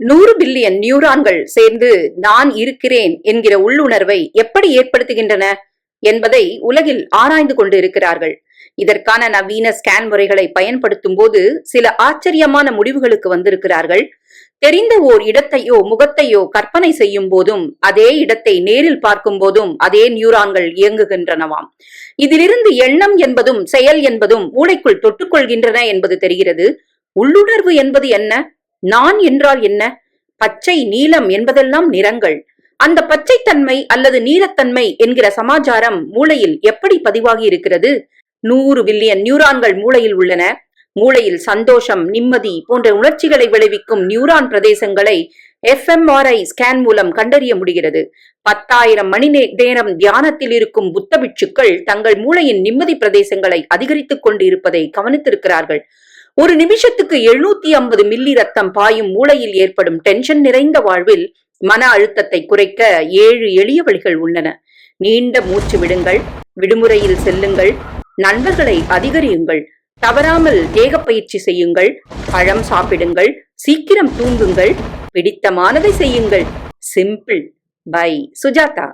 100 billion நியூரான்கள் சேர்ந்து நான் இருக்கிறேன் என்கிற உள்ளுணர்வை எப்படி ஏற்படுத்துகின்றன என்பதை உலகில் ஆராய்ந்து கொண்டு இருக்கிறார்கள். இதற்கான நவீன ஸ்கேன் முறைகளை பயன்படுத்தும் போது சில ஆச்சரியமான முடிவுகளுக்கு வந்திருக்கிறார்கள். தெரிந்த ஓர் இடத்தையோ முகத்தையோ கற்பனை செய்யும் போதும் அதே இடத்தை நேரில் பார்க்கும் போதும் அதே நியூரான்கள் இயங்குகின்றனவாம். இதிலிருந்து எண்ணம் என்பதும் செயல் என்பதும் மூளைக்குள் தொட்டுக்கொள்கின்றன என்பது தெரிகிறது. உள்ளுணர்வு என்பது என்ன? நான் என்றால் என்ன? பச்சை நீலம் என்பதெல்லாம் நிறங்கள். அந்த பச்சைத்தன்மை அல்லது நீலத்தன்மை என்கிற சமாச்சாரம் மூளையில் எப்படி பதிவாகி இருக்கிறது? 100 பில்லியன் நியூரான்கள் மூளையில் உள்ளன. மூளையில் சந்தோஷம், நிம்மதி போன்ற உணர்ச்சிகளை விளைவிக்கும் நியூரான் பிரதேசங்களை fMRI ஸ்கேன் மூலம் கண்டறிய முடிகிறது. 10,000 மணி நேரம் தியானத்தில் இருக்கும் புத்த பிட்சுக்கள் தங்கள் மூளையின் நிம்மதி பிரதேசங்களை அதிகரித்துக் கொண்டு இருப்பதை கவனித்திருக்கிறார்கள். ஒரு நிமிஷத்துக்கு 750 மில்லி ரத்தம் பாயும் மூளையில் ஏற்படும் டென்ஷன் நிறைந்த வாழ்வில் மன அழுத்தத்தை குறைக்க 7 எளிய வழிகள் உள்ளன. நீண்ட மூச்சு விடுங்கள், விடுமுறையில் செல்லுங்கள், நண்பர்களை அதிகரியுங்கள், தவறாமல் தேக பயிற்சி செய்யுங்கள், பழம் சாப்பிடுங்கள், சீக்கிரம் தூங்குங்கள், பிடித்தமானதை செய்யுங்கள். சிம்பிள். பை சுஜாதா.